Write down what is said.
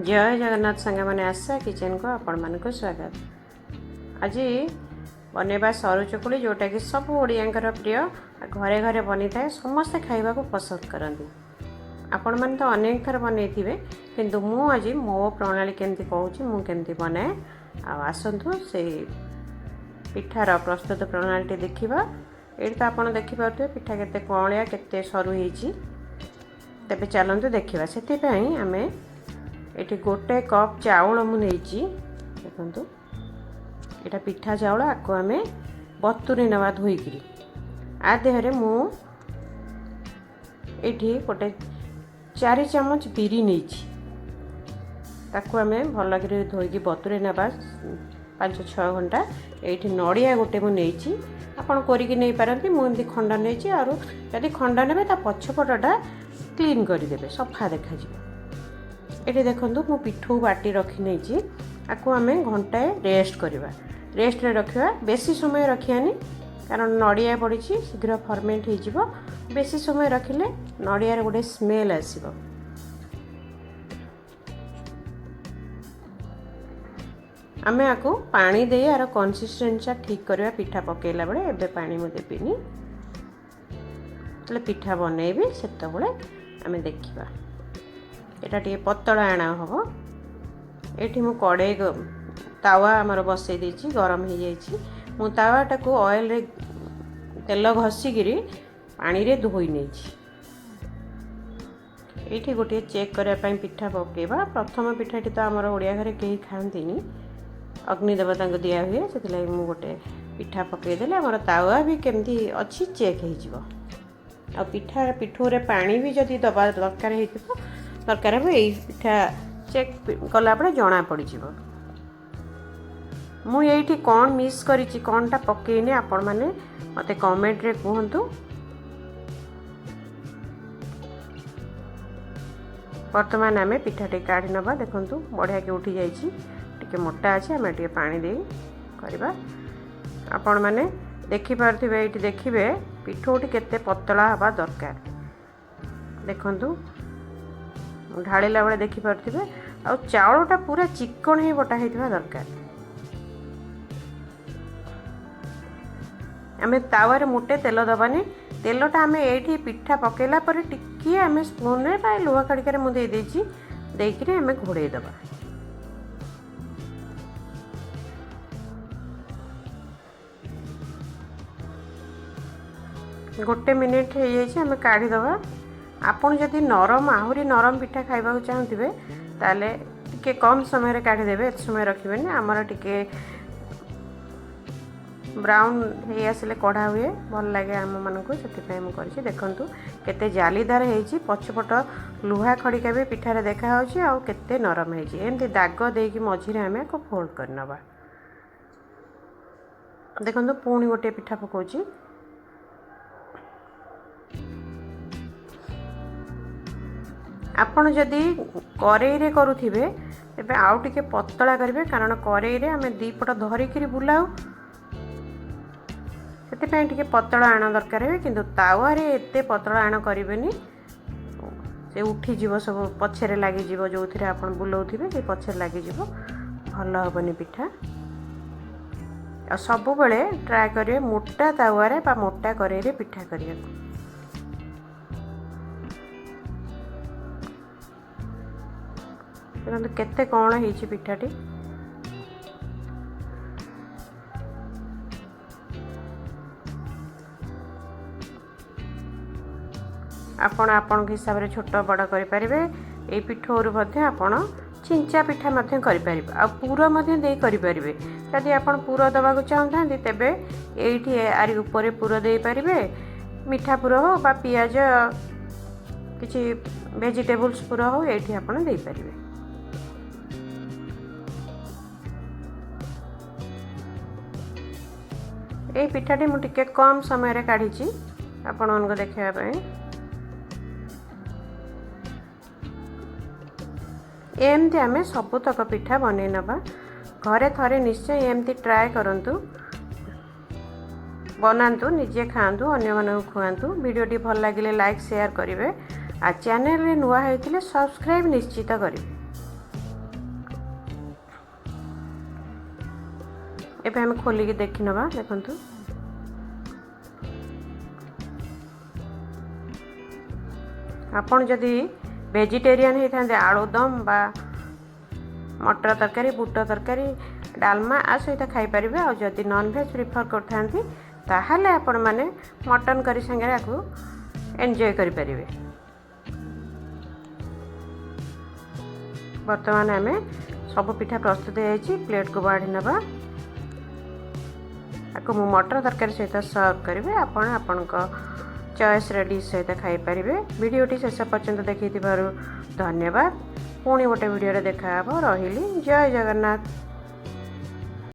जय जगन्नाथ सांग मैंने आशा किचन को आपण मान स्वागत। आज बनवा सरू चकुली जोटा कि सब ओडियांकर प्रिय घरे घरे बनी थाए समस्ते खाइबा को पसंद करती। आपण मैंने तो अनेक थर बनई किंतु मु आज मो प्रणाली केमती कहूँ मु केमती बनाए आसतु से पिठार प्रस्तुत प्रणाली देखा। ये तो आप देखिपे पिठा केते कौलिया केते सरू होती तेरे चलतु देखा। से आम ये गोटे कप चाउल मुझे देखु यहाँ पिठा चाउल आपको आम बतुरी नवा धोईकी आ देहरे मु ये गोटे 4 चामच बिरी नहीं ताकू आम भल धोईकी बतुरे नवा 5-6 घंटा। ये नड़िया गोटे मुझे आपड़ कोरिकी नहीं पारती मुझे खंडा नहीं और यदि खंडा ने पछपटा क्लीन करदे सफा देखा। ये देखो मु पिठू बाटी रखी नहीं आपको आम घंटाए रेस्ट करवा। रेस्ट रे रखा बेसी समय रखियानी कारण नड़िया पड़ी शीघ्र फर्मेंट हो बेसी समय रखिले नड़ियार गोटे स्मेल आसब। आम आपको पानी दे यार कंसिस्टेंसी ठीक करवा पिठा पकेला बेले एबे पानी मु देबीनी तले पिठा बनैबी सेतबेले आम देखिबा। एटा टे पतला आना हम ये मु कड़े तावा आमर बसई देछि गरम हो जाइछि मु तावाटा को ऑयल रे तेल घसीकी पानी रे धोई नहीं। ये गोटे चेक करने पिठा पकेबा। प्रथम पिठाटी तो आमर ओडिया घरे कहीं खाती अग्नि देवता को दिया हुए से मु गोटे पिठा पकईदेले आमर तावा भी केमती अच्छी चेक हो पिठा पिठू रे पानी भी जदि दबा दरकार हो दरकार हे यही पिठा चेक कला बड़े जना पड़ जाव। मुझे कौन मिस करी कौनटा पकईनी आपण मैंने मत कमेंट रे कहतु। बर्तमान आम पिठाटी काढ़ी नवा देखु बढ़िया के उठी जाइए मोटा अच्छे आम टे पानी दे करवा। आपण मैंने देखिपे ये देखिए पिठोटी केते पतला हवा दरकार देखु ढाला बेले देखिपे आ चाउलटा पूरा चिकन ही बटा होता दरकार। आम तावारे मोटे तेल दबानी तेलटा आम ये पिठा पकेला पर टिके आम स्पून रे लुहा खड़िकार मुझे देकी आम घोड़े दबा। गोटे मिनिट हो जाए आम काढ़ी दबा। आपन जदि नरम आहरी नरम पिठा खाइबा चाहूबे ताले टिके कम समय रे काढ़ी देबे। एत समय रखिबेनी आमर टिके ब्राउन हे आसले कढ़ा हुए भल लगे आम मानकु से मुझे देखु केते जालीदार होइछि पछपट लुहा खड़िका भी पिठारे देखा होछि आ केते नरम होइछि एमती दाग देकी मझिरे आमे को फोल्ड करनबा। देखु पुणी गोटे पिठा पकाउछि आपण जदि करेई रे करुथिबे तेबे आउ टिके पतला करिवे कारण करेई रे आमे दी पट धरिकरी बुलाऊ सेते टिके पतला आण दरकार है किंतु तावा रे एते पतला आण करिवेनी से उठी जीव सब पछरे लागि जीव जो थिरे आपण बुलाउथिबे से पछरे लागि जीव भल हबनी पिठा। आ सब बेले ट्राई करिवे मोटा तावा रे बा मोटा करेई रे पिठा करिया। केते कौन होइछि पिठाटी आपण आपण हिसाब रे छोट बड़ करि परिबे। ए पिठोरु मध्ये आपण चिंचा पिठा मध्ये करि परिबे आ पूरा मध्ये देई करि परिबे। यदि आपण पूरा दबा को चाहतांती तेबे एठी आरी ऊपर पूरा देई परिबे मिठा पूरा हो बा पियाज किछि वेजिटेबल्स पूरा हो एठी आपण देई परिबे। ये पिठाटी मु टिके कम समय रे काढ़ी आपण उनको देखा एमती आम सबुतक पिठा बन नवा। घरे थरे निश्चय एमती ट्राए करंतु बनातु निजे खातु अन्य मानक खुआतु। वीडियोटी भल लगे लाइक शेयर करेंगे आ चैनल रे नुआ होइतिले सब्सक्राइब निश्चित करेंगे। ଏବେ ଆମେ ଖୋଲିକି ଦେଖି ନେବା। ଦେଖନ୍ତୁ ଆପଣ ଯଦି ଭେଜିଟେରିଆନ୍ ହେଇଥାନ୍ତେ ଆଳୁଦମ୍ ବା ମଟର ତରକାରୀ, ବୁଟ ତରକାରୀ, ଡାଲମା ଆ ସହିତ ଖାଇପାରିବେ। ଆଉ ଯଦି ନନ୍ଭେଜ୍ ପ୍ରିଫର୍ କରିଥାନ୍ତି ତାହେଲେ ଆପଣମାନେ ମଟନ୍ କରି ସାଙ୍ଗରେ ଆକୁ ଏନ୍ଜୟ କରିପାରିବେ। ବର୍ତ୍ତମାନ ଆମେ ସବୁ ପିଠା ପ୍ରସ୍ତୁତ ହେଇଛି, ପ୍ଲେଟ୍କୁ ବାଢ଼ି ନେବା। ଆକୁ ମୁଁ ମଟର ତରକାରୀ ସହିତ ସର୍ଭ କରିବେ। ଆପଣ ଆପଣଙ୍କ ଚଏସ୍ର ଡିଶ୍ ସହିତ ଖାଇପାରିବେ। ଭିଡ଼ିଓଟି ଶେଷ ପର୍ଯ୍ୟନ୍ତ ଦେଖିଥିବାରୁ ଧନ୍ୟବାଦ। ପୁଣି ଗୋଟେ ଭିଡ଼ିଓରେ ଦେଖା ହେବ। ରହିଲି। ଜୟ ଜଗନ୍ନାଥ।